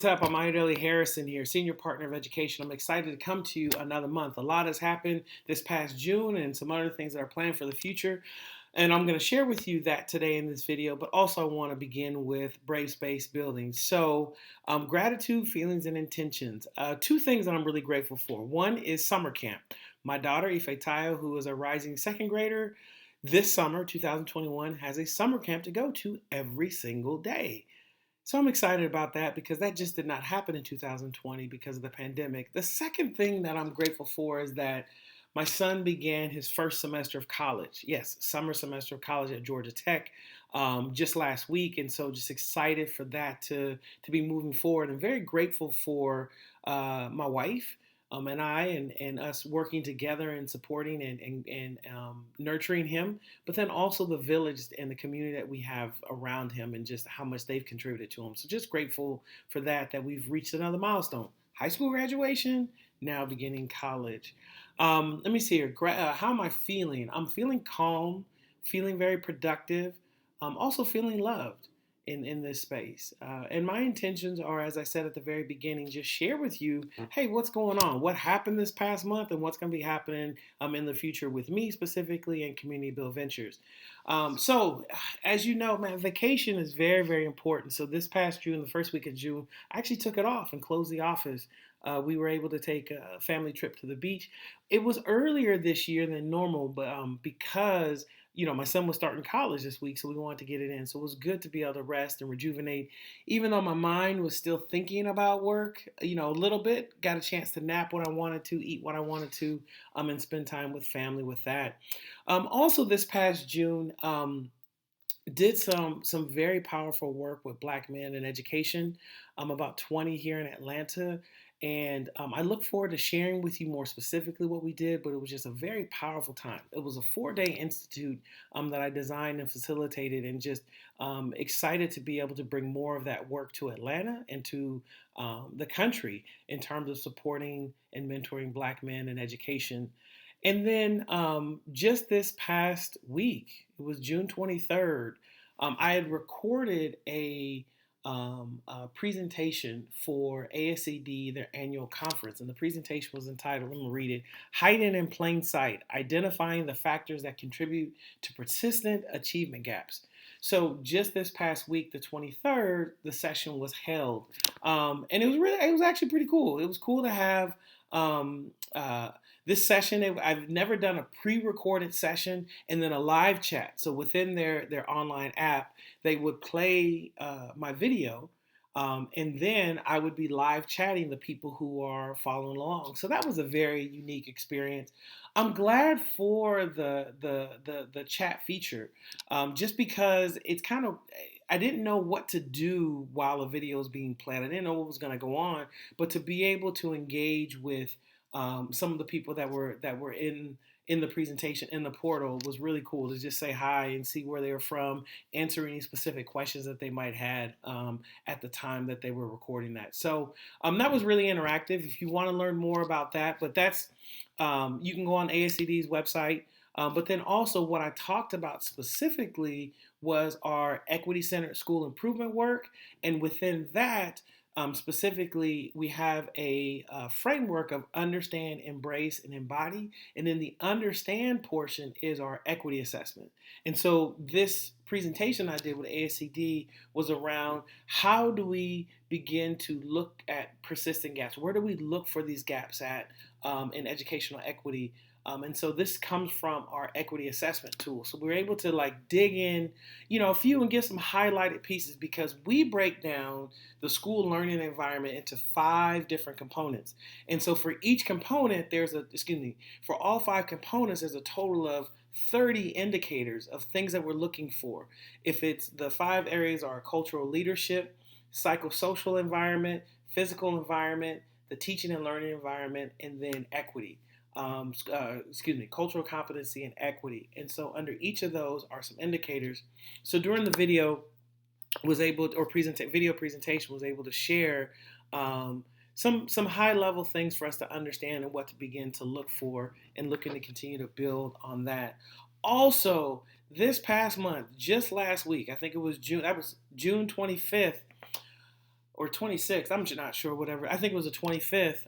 What's up? I'm Ideli Harrison here, Senior Partner of Education. I'm excited to come to you another month. A lot has happened this past June and some other things that are planned for the future. And I'm going to share with you that today in this video, but also I want to begin with Brave Space Building. Gratitude, feelings, and intentions. Two things that I'm really grateful for. One is summer camp. My daughter, Ifetayo, who is a rising second grader, this summer, 2021, has a summer camp to go to every single day. So I'm excited about that because that just did not happen in 2020 because of the pandemic. The second thing that I'm grateful for is that my son began his first semester of college. Yes, summer semester of college at Georgia Tech just last week. And so just excited for that to be moving forward and very grateful for my wife and us working together and supporting and nurturing him, but then also the village and the community that we have around him and just how much they've contributed to him. So just grateful for that we've reached another milestone. High school graduation, now beginning college. Let me see here. How am I feeling? I'm feeling calm, feeling very productive, also feeling loved in this space. And my intentions are, as I said at the very beginning, just share with you, hey, what's going on? What happened this past month and what's going to be happening in the future with me specifically and CommunityBuild Ventures. As you know, man, vacation is very, very important. So this past June, the first week of June, I actually took it off and closed the office. We were able to take a family trip to the beach. It was earlier this year than normal, but because my son was starting college this week, so we wanted to get it in. So it was good to be able to rest and rejuvenate, even though my mind was still thinking about work, a little bit. Got a chance to nap when I wanted to, eat what I wanted to, and spend time with family with that. Also, this past June, did some very powerful work with Black men in education. I'm about 20 here in Atlanta, and I look forward to sharing with you more specifically what we did. But it was just a very powerful time. It was a 4-day institute that I designed and facilitated, and just excited to be able to bring more of that work to Atlanta and to the country in terms of supporting and mentoring Black men in education. And then just this past week, it was June 23rd, I had recorded a presentation for ASD, their annual conference. And the presentation was entitled, let me read it, Hiding in Plain Sight, Identifying the Factors That Contribute to Persistent Achievement Gaps. So just this past week, the 23rd, the session was held. And it was actually pretty cool. It was cool to have um, uh, this session. I've never done a pre-recorded session and then a live chat. So within their online app, they would play my video, and then I would be live chatting the people who are following along. So that was a very unique experience. I'm glad for the chat feature, just because it's kind of, I didn't know what to do while a video was being played. I didn't know what was going to go on, but to be able to engage with some of the people that were in the presentation in the portal was really cool, to just say hi and see where they were from, answer any specific questions that they might had at the time that they were recording that. So that was really interactive. If you want to learn more about that, but that's you can go on ASCD's website. But then also what I talked about specifically was our equity-centered school improvement work, and within that, specifically, we have a framework of understand, embrace, and embody. And then the understand portion is our equity assessment. And so this presentation I did with ASCD was around how do we begin to look at persistent gaps? Where do we look for these gaps at in educational equity? And so this comes from our equity assessment tool. So we're able to dig in, a few and give some highlighted pieces, because we break down the school learning environment into 5 different components. And so for each component, for all 5 components, there's a total of 30 indicators of things that we're looking for. If it's the 5 areas are cultural leadership, psychosocial environment, physical environment, the teaching and learning environment, and then equity. Cultural competency and equity. And so under each of those are some indicators. So during the video presentation was able to share some high level things for us to understand and what to begin to look for, and looking to continue to build on that. Also, this past month, just last week, I think it was June 25th, or 26th, I'm not sure, whatever, I think it was the 25th,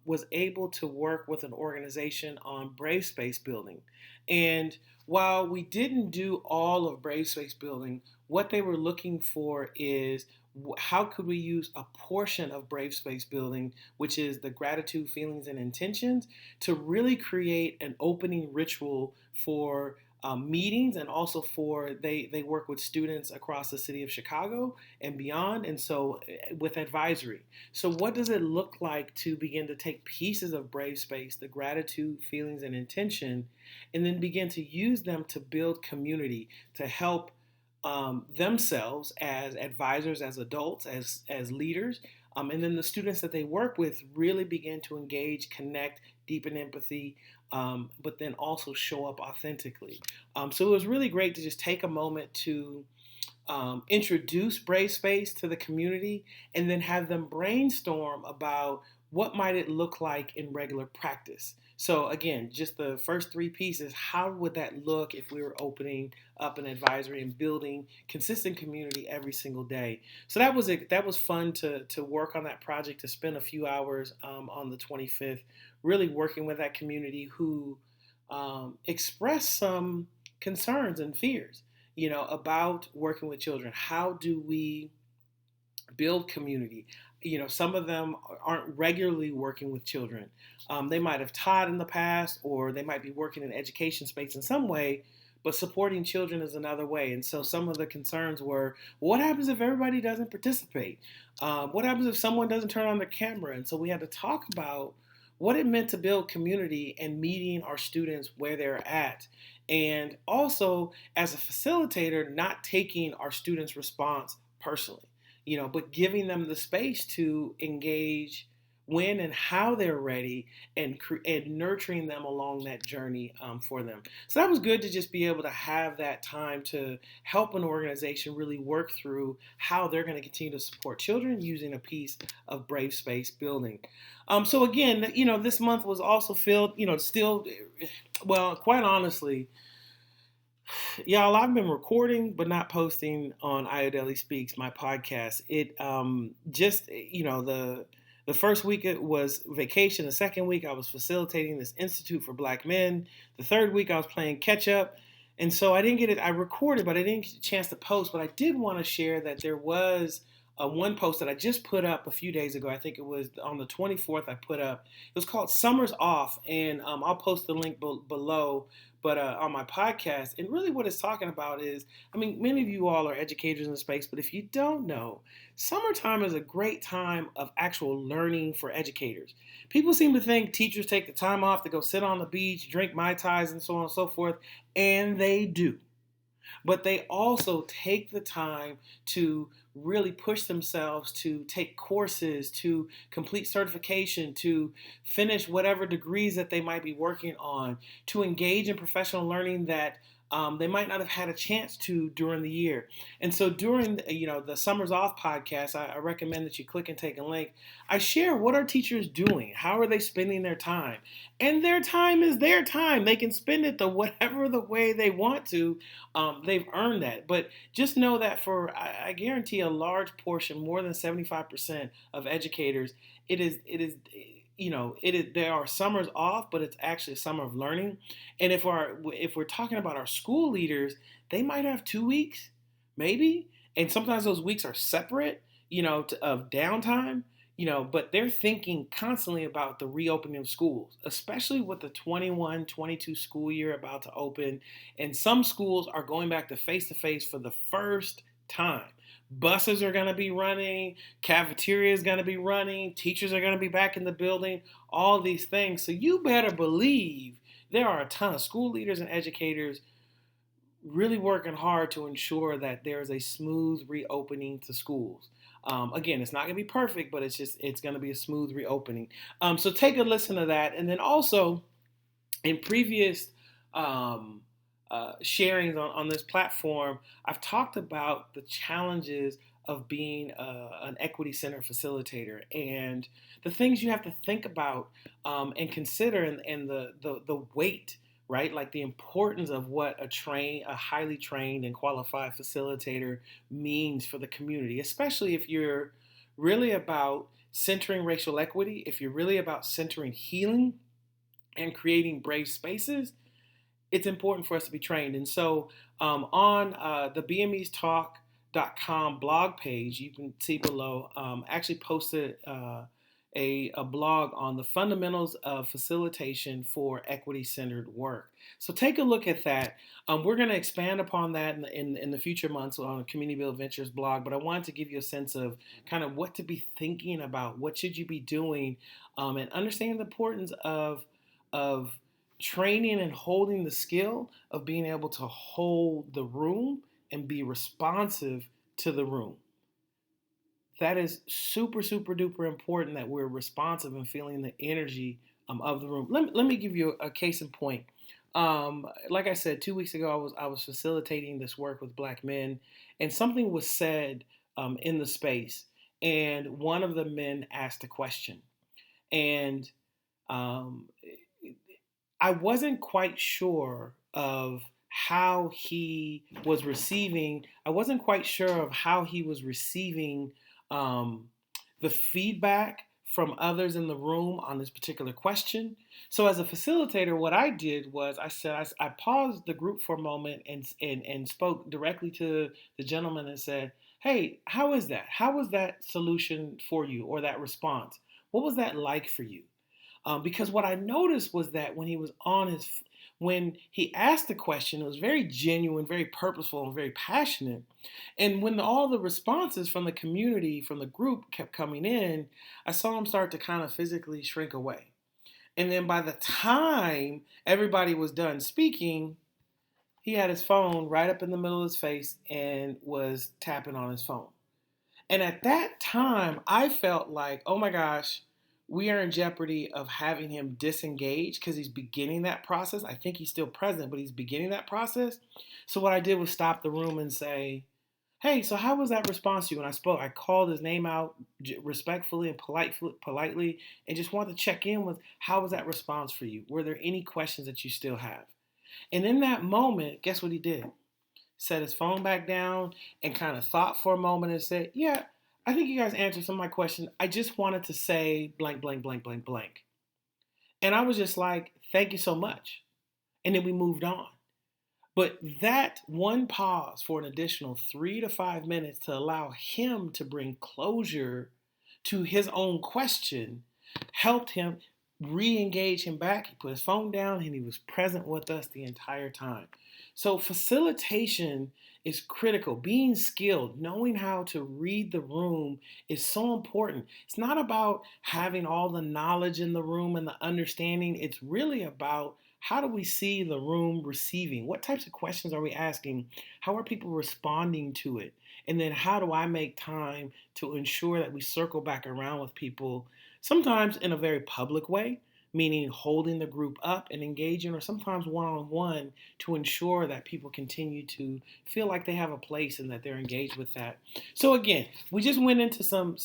was able to work with an organization on brave space building. And while we didn't do all of brave space building, what they were looking for is how could we use a portion of brave space building, which is the gratitude, feelings, and intentions, to really create an opening ritual for meetings, and also for they work with students across the city of Chicago and beyond, and so with advisory. So what does it look like to begin to take pieces of brave space, the gratitude, feelings, and intention, and then begin to use them to build community, to help themselves as advisors, as adults, as leaders, and then the students that they work with really begin to engage, connect, deepen empathy, but then also show up authentically. So it was really great to just take a moment to introduce Brave Space to the community, and then have them brainstorm about what might it look like in regular practice. So again, just the first three pieces, how would that look if we were opening up an advisory and building consistent community every single day? So that was it. That was fun to work on that project, to spend a few hours on the 25th, really working with that community who expressed some concerns and fears, about working with children. How do we build community? Some of them aren't regularly working with children. They might have taught in the past, or they might be working in education space in some way, but supporting children is another way. And so some of the concerns were, what happens if everybody doesn't participate? What happens if someone doesn't turn on the camera? And so we had to talk about what it meant to build community and meeting our students where they're at. And also, as a facilitator, not taking our students' response personally, but giving them the space to engage when and how they're ready, and nurturing them along that journey for them. So that was good to just be able to have that time to help an organization really work through how they're going to continue to support children using a piece of brave space building. So again, this month was also filled, still, well, quite honestly, y'all, I've been recording but not posting on Iodelli Speaks, my podcast. It just the first week it was vacation. The second week I was facilitating this Institute for Black Men. The third week I was playing catch up. And so I didn't get it. I recorded, but I didn't get a chance to post. But I did want to share that there was one post that I just put up a few days ago. I think it was on the 24th I put up. It was called Summer's Off. And I'll post the link below, but on my podcast. And really what it's talking about is, many of you all are educators in the space, but if you don't know, summertime is a great time of actual learning for educators. People seem to think teachers take the time off to go sit on the beach, drink Mai Tais, and so on and so forth, and they do. But they also take the time to really push themselves, to take courses, to complete certification, to finish whatever degrees that they might be working on, to engage in professional learning that they might not have had a chance to during the year. And so during the Summers Off podcast, I recommend that you click and take a link. I share what are teachers doing, how are they spending their time, and their time is their time. They can spend it whatever the way they want to. They've earned that. But just know that I guarantee a large portion, more than 75% of educators, it is there are summers off, but it's actually a summer of learning. And if we're talking about our school leaders, they might have 2 weeks, maybe, and sometimes those weeks are separate, of downtime, but they're thinking constantly about the reopening of schools, especially with the 21-22 school year about to open, and some schools are going back to face for the first time. Buses are going to be running, cafeteria is going to be running, teachers are going to be back in the building, all these things. So you better believe there are a ton of school leaders and educators really working hard to ensure that there is a smooth reopening to schools. Again, it's not going to be perfect, but it's going to be a smooth reopening. So take a listen to that. And then also in previous sharings on this platform, I've talked about the challenges of being an equity center facilitator, and the things you have to think about and consider, and the weight, right? Like the importance of what a highly trained and qualified facilitator means for the community, especially if you're really about centering racial equity, if you're really about centering healing and creating brave spaces, it's important for us to be trained. And so on the BMEstalk.com blog page, you can see below, actually posted a blog on the fundamentals of facilitation for equity-centered work. So take a look at that. We're going to expand upon that in the future months on the CommunityBuild Ventures blog, but I wanted to give you a sense of kind of what to be thinking about, what should you be doing, and understanding the importance of training and holding the skill of being able to hold the room and be responsive to the room. That is super, super duper important, that we're responsive and feeling the energy of the room. Let me give you a case in point. Like I said, 2 weeks ago, I was facilitating this work with Black men, and something was said in the space, and one of the men asked a question, and um, I wasn't quite sure of how he was receiving. I wasn't quite sure of how he was receiving um, the feedback from others in the room on this particular question. So, as a facilitator, what I did was I said I paused the group for a moment and spoke directly to the gentleman and said, "Hey, how is that? How was that solution for you, or that response? What was that like for you?" Because what I noticed was that when he asked the question, it was very genuine, very purposeful, and very passionate. And when all the responses from the community, from the group kept coming in, I saw him start to kind of physically shrink away. And then by the time everybody was done speaking, he had his phone right up in the middle of his face and was tapping on his phone. And at that time, I felt like, oh my gosh, we are in jeopardy of having him disengage because he's beginning that process. I think he's still present, but he's beginning that process. So what I did was stop the room and say, "Hey, so how was that response to you when I spoke?" I called his name out respectfully and politely, and just wanted to check in with, how was that response for you? Were there any questions that you still have? And in that moment, guess what he did? Set his phone back down and kind of thought for a moment and said, "Yeah, I think you guys answered some of my questions. I just wanted to say blank, blank, blank, blank, blank." And I was just like, "Thank you so much." And then we moved on. But that one pause for an additional 3 to 5 minutes to allow him to bring closure to his own question helped him re-engage him back. He put his phone down and he was present with us the entire time. So facilitation is critical. Being skilled, knowing how to read the room is so important. It's not about having all the knowledge in the room and the understanding. It's really about, how do we see the room receiving? What types of questions are we asking? How are people responding to it? And then how do I make time to ensure that we circle back around with people, sometimes in a very public way, meaning holding the group up and engaging, or sometimes one-on-one, to ensure that people continue to feel like they have a place and that they're engaged with that. So again, we just went into some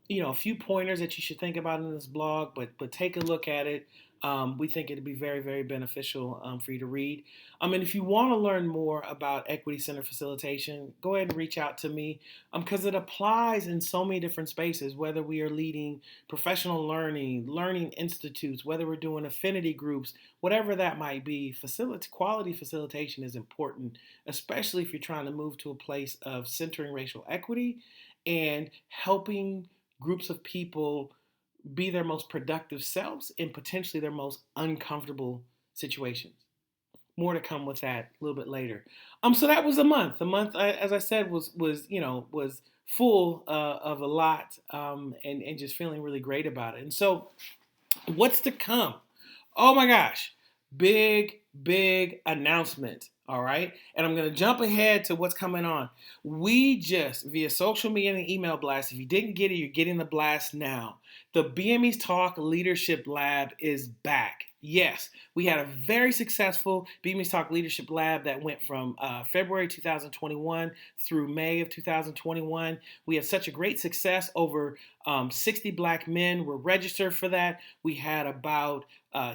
a few pointers that you should think about in this blog, but take a look at it. We think it'd be very, very beneficial for you to read. And if you want to learn more about Equity Center facilitation, go ahead and reach out to me, because it applies in so many different spaces, whether we are leading professional learning, learning institutes, whether we're doing affinity groups, whatever that might be. Quality facilitation is important, especially if you're trying to move to a place of centering racial equity and helping groups of people be their most productive selves in potentially their most uncomfortable situations. More to come with that a little bit later. So that was a month. The month, as I said, was full of a lot, and just feeling really great about it. And so, what's to come? Oh my gosh, big announcement. All right. And I'm going to jump ahead to what's coming on. We just, via social media and email blast, if you didn't get it, you're getting the blast now. The BME's Talk Leadership Lab is back. Yes, we had a very successful BME's Talk Leadership Lab that went from February 2021 through May of 2021. We had such a great success. Over 60 Black men were registered for that. We had about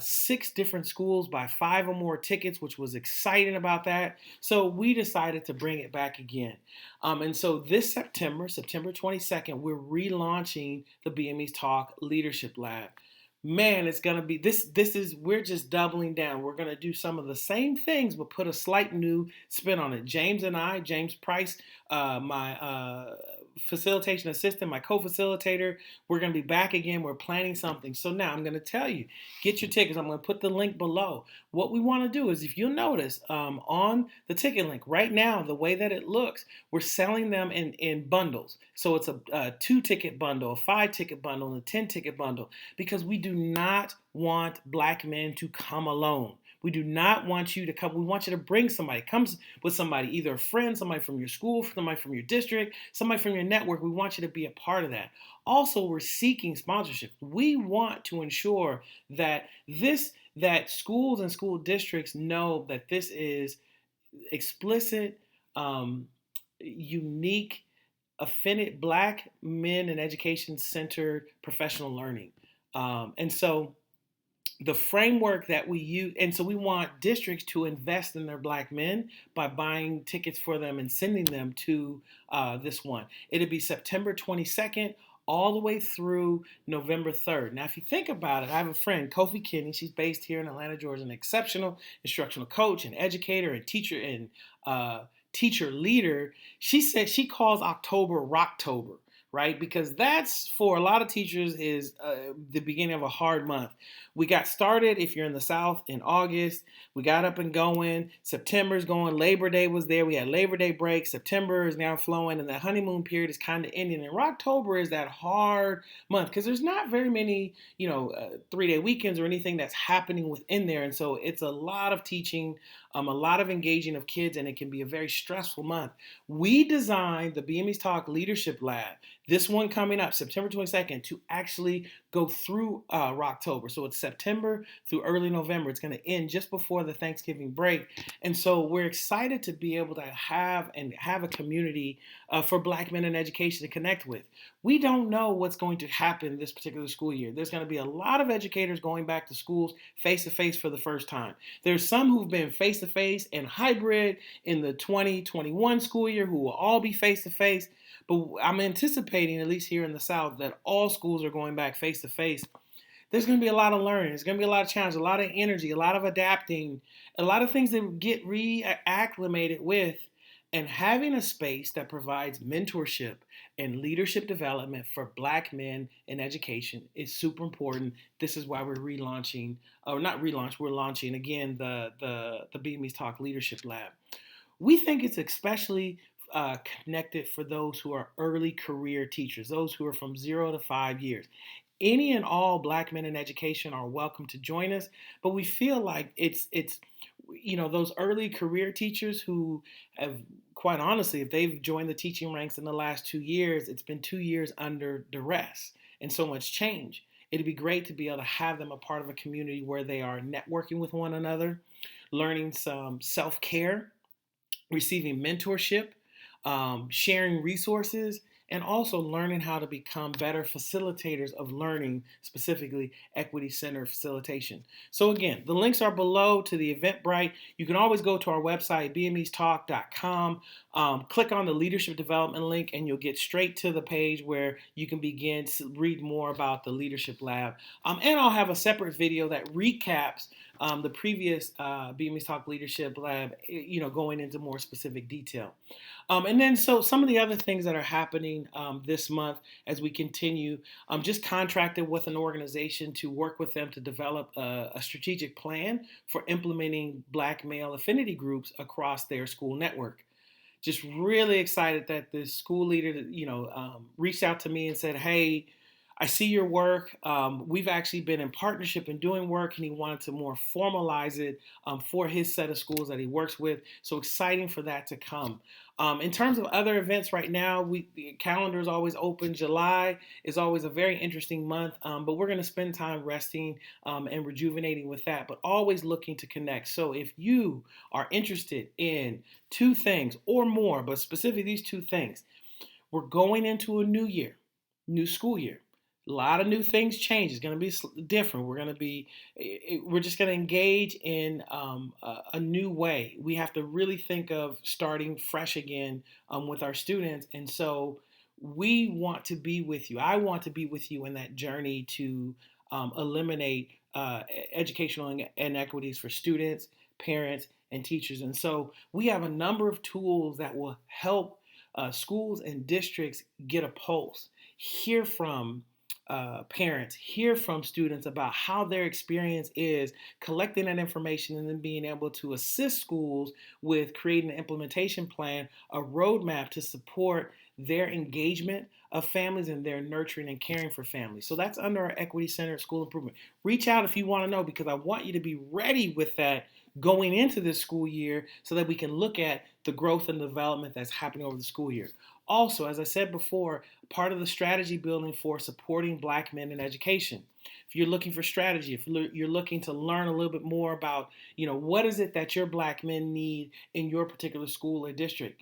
6 different schools by 5 or more tickets, which was exciting about that. So we decided to bring it back again. And so this September 22nd, we're relaunching the BME's Talk Leadership Lab. Man, it's gonna be we're just doubling down. We're gonna do some of the same things, but put a slight new spin on it. James Price, my facilitation assistant, my co-facilitator, we're gonna be back again. We're planning something. So now I'm gonna tell you, get your tickets. I'm gonna put the link below. What we want to do is, if you'll notice, on the ticket link right now, the way that it looks, we're selling them in bundles. So it's a 2-ticket bundle, a 5-ticket bundle, and a 10-ticket bundle, because we do not want Black men to come alone. We do not want you to come. We want you to bring somebody. Come with somebody, either a friend, somebody from your school, somebody from your district, somebody from your network. We want you to be a part of that. Also, we're seeking sponsorship. We want to ensure that that schools and school districts know that this is explicit, unique, affinity, Black men and education centered professional learning. And so the framework that we use, and so we want districts to invest in their Black men by buying tickets for them and sending them to this one. It'll be September 22nd all the way through November 3rd. Now, if you think about it, I have a friend, Kofi Kinney. She's based here in Atlanta, Georgia, an exceptional instructional coach and educator and teacher leader. She said she calls October Rocktober, right? Because that's, for a lot of teachers, is the beginning of a hard month. We got started, if you're in the South, in August. We got up and going. September's going. Labor Day was there. We had Labor Day break. September is now flowing, and the honeymoon period is kind of ending. And Rocktober is that hard month because there's not very many, 3-day weekends or anything that's happening within there. And so it's a lot of teaching, a lot of engaging of kids, and it can be a very stressful month. We designed the BME's Talk Leadership Lab, this one coming up, September 22nd, to actually go through Rocktober. So it's September through early November. It's going to end just before the Thanksgiving break. And so we're excited to be able to have a community for Black men in education to connect with. We don't know what's going to happen this particular school year. There's going to be a lot of educators going back to schools face-to-face for the first time. There's some who've been face-to-face and hybrid in the 2021 school year who will all be face-to-face. But I'm anticipating, at least here in the South, that all schools are going back face-to-face. There's going to be a lot of learning. There's going to be a lot of challenge, a lot of energy, a lot of adapting, a lot of things that get reacclimated with. And having a space that provides mentorship and leadership development for Black men in education is super important. This is why we're relaunching, or not relaunch, we're launching again the BME's Talk Leadership Lab. We think it's especially connected for those who are early career teachers, those who are from 0 to 5 years. Any and all Black men in education are welcome to join us, but we feel like it's those early career teachers who have, quite honestly, if they've joined the teaching ranks in the last 2 years, it's been 2 years under duress and so much change. It'd be great to be able to have them a part of a community where they are networking with one another, learning some self-care, receiving mentorship, sharing resources, and also learning how to become better facilitators of learning, specifically equity-centered facilitation. So again, the links are below to the Eventbrite. You can always go to our website, bmestalk.com, click on the leadership development link, and you'll get straight to the page where you can begin to read more about the Leadership Lab. And I'll have a separate video that recaps the previous BME's Talk Leadership Lab, going into more specific detail. And then, so some of the other things that are happening this month as we continue, just contracted with an organization to work with them to develop a strategic plan for implementing Black male affinity groups across their school network. Just really excited that the school leader, reached out to me and said, hey, I see your work. We've actually been in partnership and doing work, and he wanted to more formalize it for his set of schools that he works with. So exciting for that to come. In terms of other events right now, the calendar is always open. July is always a very interesting month, but we're going to spend time resting and rejuvenating with that, but always looking to connect. So if you are interested in 2 things or more, but specifically these 2 things, we're going into a new year, new school year. A lot of new things change. It's going to be different. We're just going to engage in a new way. We have to really think of starting fresh again with our students. And so we want to be with you. I want to be with you in that journey to eliminate educational inequities for students, parents, and teachers. And so we have a number of tools that will help schools and districts get a pulse, hear from parents, hear from students about how their experience is, collecting that information, and then being able to assist schools with creating an implementation plan, a roadmap to support their engagement of families and their nurturing and caring for families. So that's under our Equity Centered School Improvement. Reach out if you want to know, because I want you to be ready with that going into this school year so that we can look at the growth and development that's happening over the school year. Also, as I said before, part of the strategy building for supporting Black men in education. If you're looking for strategy, if you're looking to learn a little bit more about, what is it that your Black men need in your particular school or district?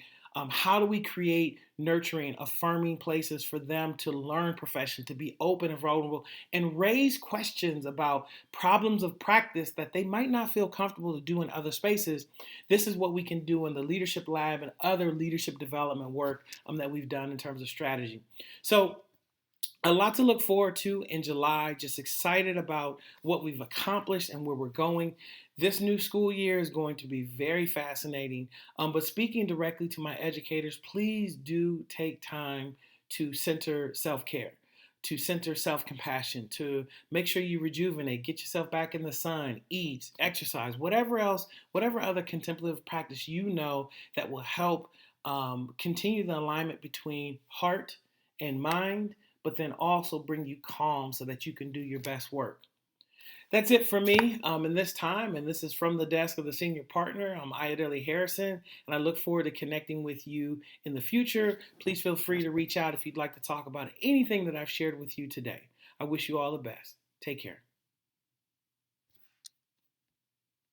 How do we create nurturing, affirming places for them to learn profession, to be open and vulnerable, and raise questions about problems of practice that they might not feel comfortable to do in other spaces? This is what we can do in the Leadership Lab and other leadership development work that we've done in terms of strategy. So a lot to look forward to in July. Just excited about what we've accomplished and where we're going. This new school year is going to be very fascinating. But speaking directly to my educators, please do take time to center self-care, to center self-compassion, to make sure you rejuvenate, get yourself back in the sun, eat, exercise, whatever else, whatever other contemplative practice that will help continue the alignment between heart and mind, but then also bring you calm so that you can do your best work. That's it for me in this time, and this is from the desk of the senior partner. I'm Ayodele Harrison, and I look forward to connecting with you in the future. Please feel free to reach out if you'd like to talk about anything that I've shared with you today. I wish you all the best. Take care.